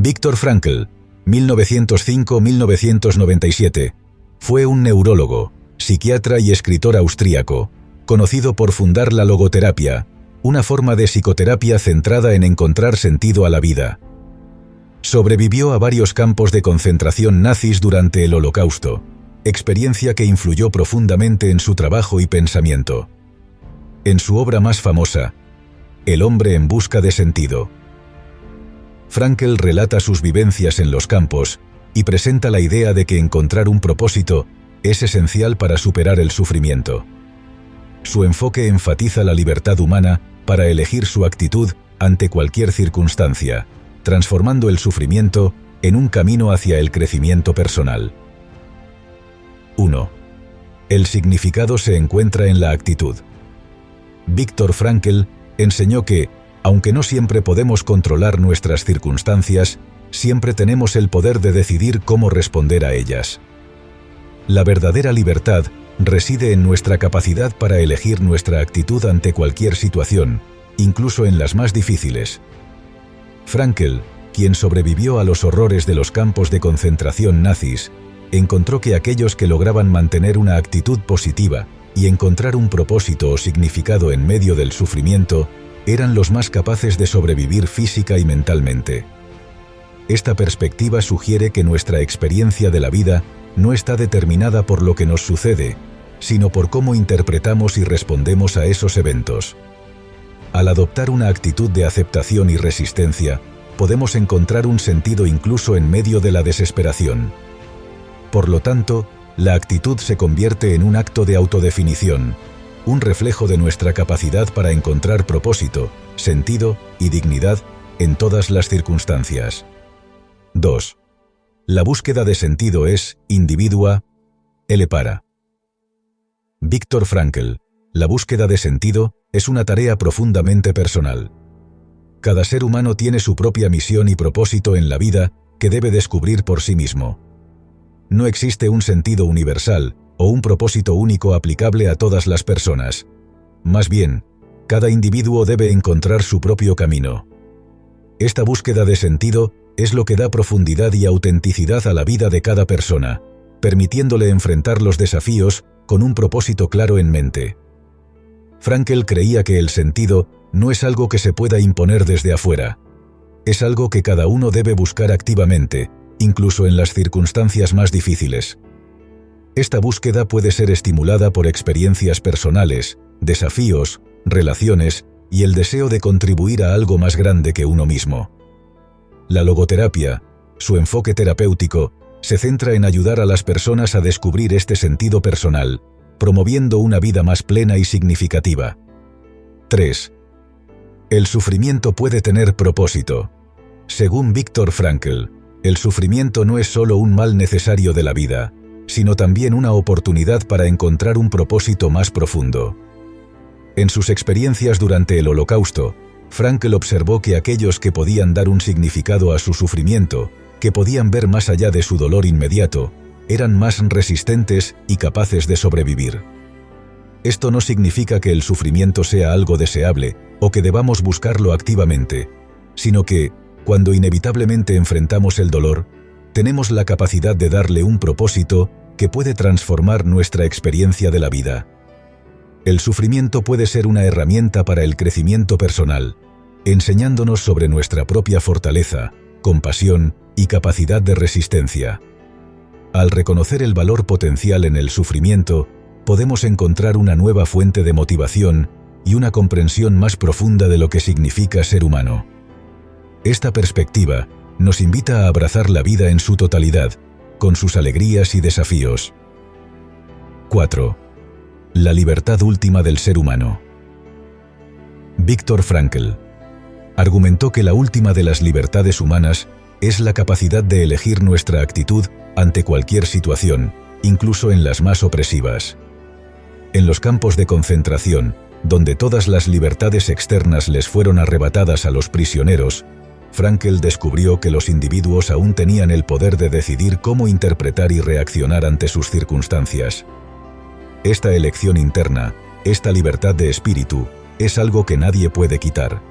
Viktor Frankl, 1905-1997, fue un neurólogo, psiquiatra y escritor austríaco, conocido por fundar la logoterapia, una forma de psicoterapia centrada en encontrar sentido a la vida. Sobrevivió a varios campos de concentración nazis durante el Holocausto, experiencia que influyó profundamente en su trabajo y pensamiento. En su obra más famosa, El hombre en busca de sentido, Frankl relata sus vivencias en los campos y presenta la idea de que encontrar un propósito es esencial para superar el sufrimiento. Su enfoque enfatiza la libertad humana para elegir su actitud ante cualquier circunstancia, transformando el sufrimiento en un camino hacia el crecimiento personal. 1. El significado se encuentra en la actitud. Viktor Frankl enseñó que, aunque no siempre podemos controlar nuestras circunstancias, siempre tenemos el poder de decidir cómo responder a ellas. La verdadera libertad reside en nuestra capacidad para elegir nuestra actitud ante cualquier situación, incluso en las más difíciles. Frankl, quien sobrevivió a los horrores de los campos de concentración nazis, encontró que aquellos que lograban mantener una actitud positiva y encontrar un propósito o significado en medio del sufrimiento eran los más capaces de sobrevivir física y mentalmente. Esta perspectiva sugiere que nuestra experiencia de la vida no está determinada por lo que nos sucede, sino por cómo interpretamos y respondemos a esos eventos. Al adoptar una actitud de aceptación y resistencia, podemos encontrar un sentido incluso en medio de la desesperación. Por lo tanto, la actitud se convierte en un acto de autodefinición, un reflejo de nuestra capacidad para encontrar propósito, sentido y dignidad en todas las circunstancias. 2. La búsqueda de sentido es, individua, ele para. Viktor Frankl, la búsqueda de sentido es una tarea profundamente personal. Cada ser humano tiene su propia misión y propósito en la vida que debe descubrir por sí mismo. No existe un sentido universal o un propósito único aplicable a todas las personas. Más bien, cada individuo debe encontrar su propio camino. Esta búsqueda de sentido es lo que da profundidad y autenticidad a la vida de cada persona, permitiéndole enfrentar los desafíos con un propósito claro en mente. Frankl creía que el sentido no es algo que se pueda imponer desde afuera. Es algo que cada uno debe buscar activamente, incluso en las circunstancias más difíciles. Esta búsqueda puede ser estimulada por experiencias personales, desafíos, relaciones y el deseo de contribuir a algo más grande que uno mismo. La logoterapia, su enfoque terapéutico, se centra en ayudar a las personas a descubrir este sentido personal, promoviendo una vida más plena y significativa. 3. El sufrimiento puede tener propósito. Según Viktor Frankl, el sufrimiento no es solo un mal necesario de la vida, sino también una oportunidad para encontrar un propósito más profundo. En sus experiencias durante el Holocausto, Frankl observó que aquellos que podían dar un significado a su sufrimiento, que podían ver más allá de su dolor inmediato, eran más resistentes y capaces de sobrevivir. Esto no significa que el sufrimiento sea algo deseable o que debamos buscarlo activamente, sino que, cuando inevitablemente enfrentamos el dolor, tenemos la capacidad de darle un propósito que puede transformar nuestra experiencia de la vida. El sufrimiento puede ser una herramienta para el crecimiento personal, enseñándonos sobre nuestra propia fortaleza, compasión y capacidad de resistencia. Al reconocer el valor potencial en el sufrimiento, podemos encontrar una nueva fuente de motivación y una comprensión más profunda de lo que significa ser humano. Esta perspectiva nos invita a abrazar la vida en su totalidad, con sus alegrías y desafíos. 4. La libertad última del ser humano. Viktor Frankl argumentó que la última de las libertades humanas es la capacidad de elegir nuestra actitud ante cualquier situación, incluso en las más opresivas. En los campos de concentración, donde todas las libertades externas les fueron arrebatadas a los prisioneros, Frankl descubrió que los individuos aún tenían el poder de decidir cómo interpretar y reaccionar ante sus circunstancias. Esta elección interna, esta libertad de espíritu, es algo que nadie puede quitar.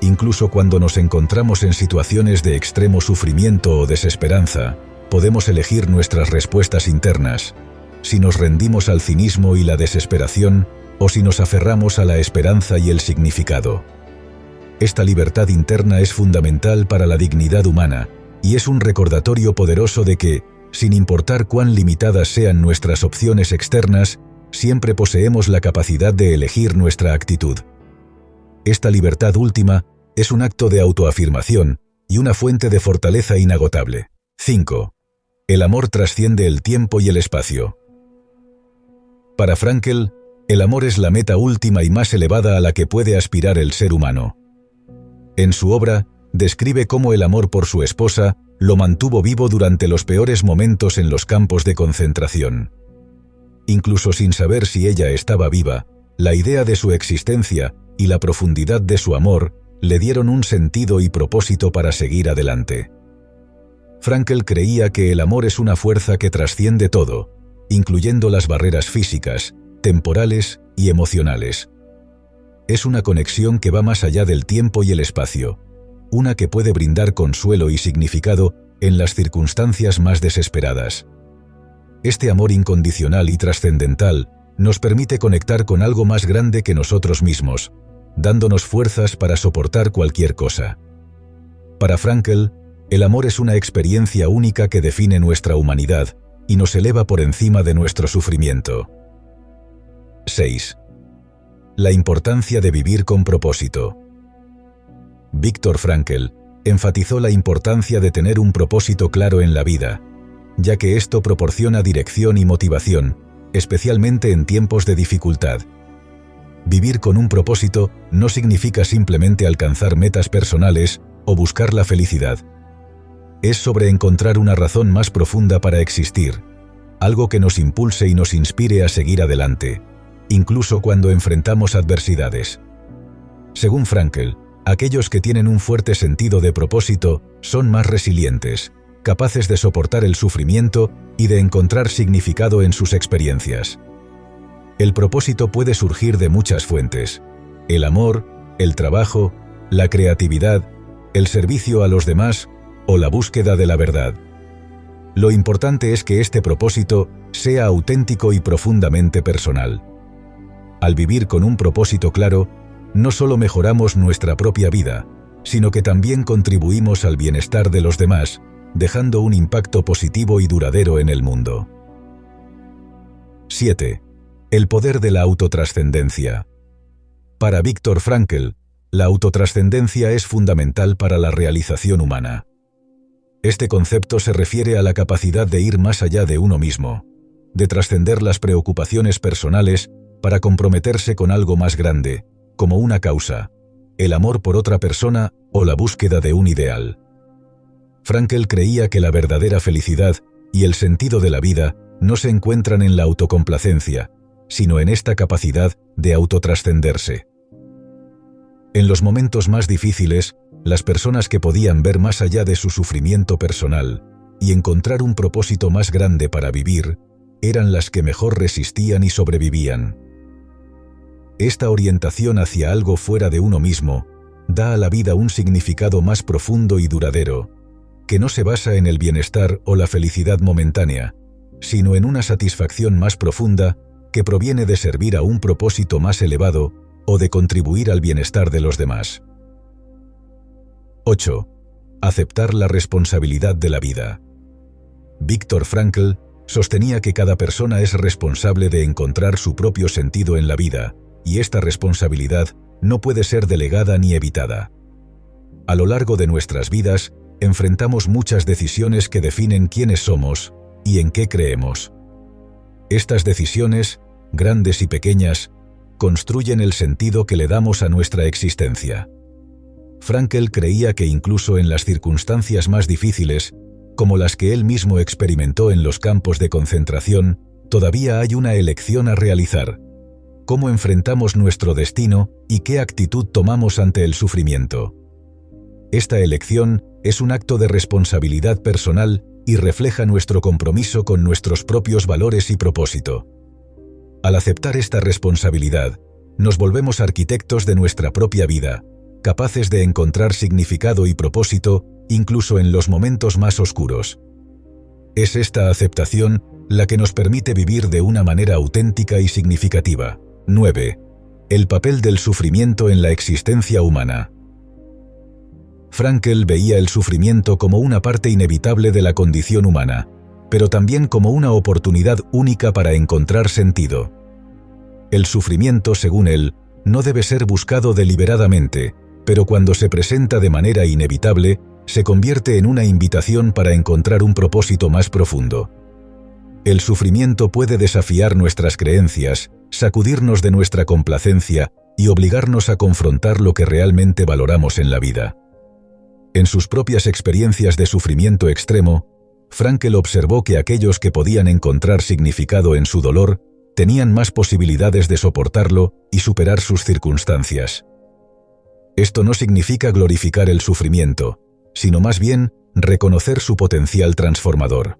Incluso cuando nos encontramos en situaciones de extremo sufrimiento o desesperanza, podemos elegir nuestras respuestas internas, si nos rendimos al cinismo y la desesperación, o si nos aferramos a la esperanza y el significado. Esta libertad interna es fundamental para la dignidad humana, y es un recordatorio poderoso de que, sin importar cuán limitadas sean nuestras opciones externas, siempre poseemos la capacidad de elegir nuestra actitud. Esta libertad última es un acto de autoafirmación y una fuente de fortaleza inagotable. 5. El amor trasciende el tiempo y el espacio. Para Frankl, el amor es la meta última y más elevada a la que puede aspirar el ser humano. En su obra, describe cómo el amor por su esposa lo mantuvo vivo durante los peores momentos en los campos de concentración. Incluso sin saber si ella estaba viva, la idea de su existencia y la profundidad de su amor le dieron un sentido y propósito para seguir adelante. Frankl creía que el amor es una fuerza que trasciende todo, incluyendo las barreras físicas, temporales y emocionales. Es una conexión que va más allá del tiempo y el espacio, una que puede brindar consuelo y significado en las circunstancias más desesperadas. Este amor incondicional y trascendental nos permite conectar con algo más grande que nosotros mismos, dándonos fuerzas para soportar cualquier cosa. Para Frankl, el amor es una experiencia única que define nuestra humanidad y nos eleva por encima de nuestro sufrimiento. 6. La importancia de vivir con propósito. Viktor Frankl enfatizó la importancia de tener un propósito claro en la vida, ya que esto proporciona dirección y motivación, especialmente en tiempos de dificultad. Vivir con un propósito no significa simplemente alcanzar metas personales o buscar la felicidad. Es sobre encontrar una razón más profunda para existir, algo que nos impulse y nos inspire a seguir adelante, incluso cuando enfrentamos adversidades. Según Frankl, aquellos que tienen un fuerte sentido de propósito son más resilientes, capaces de soportar el sufrimiento y de encontrar significado en sus experiencias. El propósito puede surgir de muchas fuentes: el amor, el trabajo, la creatividad, el servicio a los demás o la búsqueda de la verdad. Lo importante es que este propósito sea auténtico y profundamente personal. Al vivir con un propósito claro, no solo mejoramos nuestra propia vida, sino que también contribuimos al bienestar de los demás, dejando un impacto positivo y duradero en el mundo. 7. El poder de la autotrascendencia. Para Viktor Frankl, la autotrascendencia es fundamental para la realización humana. Este concepto se refiere a la capacidad de ir más allá de uno mismo, de trascender las preocupaciones personales para comprometerse con algo más grande, como una causa, el amor por otra persona o la búsqueda de un ideal. Frankl creía que la verdadera felicidad y el sentido de la vida no se encuentran en la autocomplacencia, sino en esta capacidad de autotrascenderse. En los momentos más difíciles, las personas que podían ver más allá de su sufrimiento personal y encontrar un propósito más grande para vivir, eran las que mejor resistían y sobrevivían. Esta orientación hacia algo fuera de uno mismo da a la vida un significado más profundo y duradero, que no se basa en el bienestar o la felicidad momentánea, sino en una satisfacción más profunda que proviene de servir a un propósito más elevado o de contribuir al bienestar de los demás. 8. Aceptar la responsabilidad de la vida. Viktor Frankl sostenía que cada persona es responsable de encontrar su propio sentido en la vida, y esta responsabilidad no puede ser delegada ni evitada. A lo largo de nuestras vidas, enfrentamos muchas decisiones que definen quiénes somos y en qué creemos. Estas decisiones, grandes y pequeñas, construyen el sentido que le damos a nuestra existencia. Frankl creía que incluso en las circunstancias más difíciles, como las que él mismo experimentó en los campos de concentración, todavía hay una elección a realizar: cómo enfrentamos nuestro destino y qué actitud tomamos ante el sufrimiento. Esta elección es un acto de responsabilidad personal y refleja nuestro compromiso con nuestros propios valores y propósito. Al aceptar esta responsabilidad, nos volvemos arquitectos de nuestra propia vida, capaces de encontrar significado y propósito incluso en los momentos más oscuros. Es esta aceptación la que nos permite vivir de una manera auténtica y significativa. 9. El papel del sufrimiento en la existencia humana. Frankl veía el sufrimiento como una parte inevitable de la condición humana, pero también como una oportunidad única para encontrar sentido. El sufrimiento, según él, no debe ser buscado deliberadamente, pero cuando se presenta de manera inevitable, se convierte en una invitación para encontrar un propósito más profundo. El sufrimiento puede desafiar nuestras creencias, sacudirnos de nuestra complacencia y obligarnos a confrontar lo que realmente valoramos en la vida. En sus propias experiencias de sufrimiento extremo, Frankl observó que aquellos que podían encontrar significado en su dolor tenían más posibilidades de soportarlo y superar sus circunstancias. Esto no significa glorificar el sufrimiento, sino más bien reconocer su potencial transformador.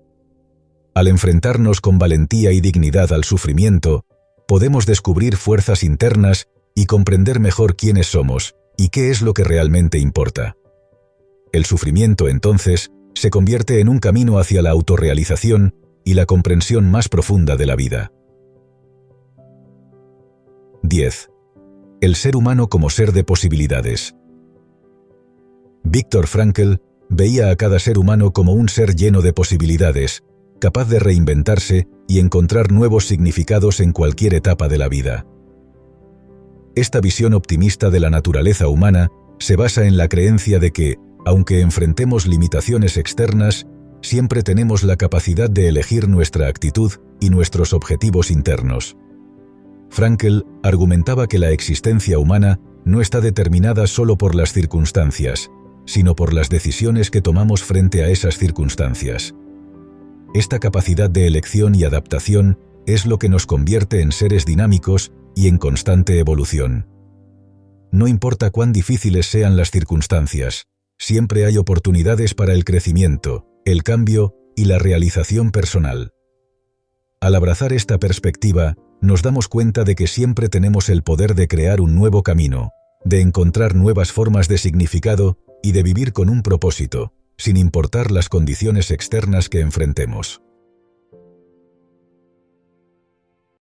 Al enfrentarnos con valentía y dignidad al sufrimiento, podemos descubrir fuerzas internas y comprender mejor quiénes somos y qué es lo que realmente importa. El sufrimiento, entonces, se convierte en un camino hacia la autorrealización y la comprensión más profunda de la vida. 10. El ser humano como ser de posibilidades. Viktor Frankl veía a cada ser humano como un ser lleno de posibilidades, capaz de reinventarse y encontrar nuevos significados en cualquier etapa de la vida. Esta visión optimista de la naturaleza humana se basa en la creencia de que, aunque enfrentemos limitaciones externas, siempre tenemos la capacidad de elegir nuestra actitud y nuestros objetivos internos. Frankl argumentaba que la existencia humana no está determinada solo por las circunstancias, sino por las decisiones que tomamos frente a esas circunstancias. Esta capacidad de elección y adaptación es lo que nos convierte en seres dinámicos y en constante evolución. No importa cuán difíciles sean las circunstancias, siempre hay oportunidades para el crecimiento, el cambio y la realización personal. Al abrazar esta perspectiva, nos damos cuenta de que siempre tenemos el poder de crear un nuevo camino, de encontrar nuevas formas de significado y de vivir con un propósito, sin importar las condiciones externas que enfrentemos.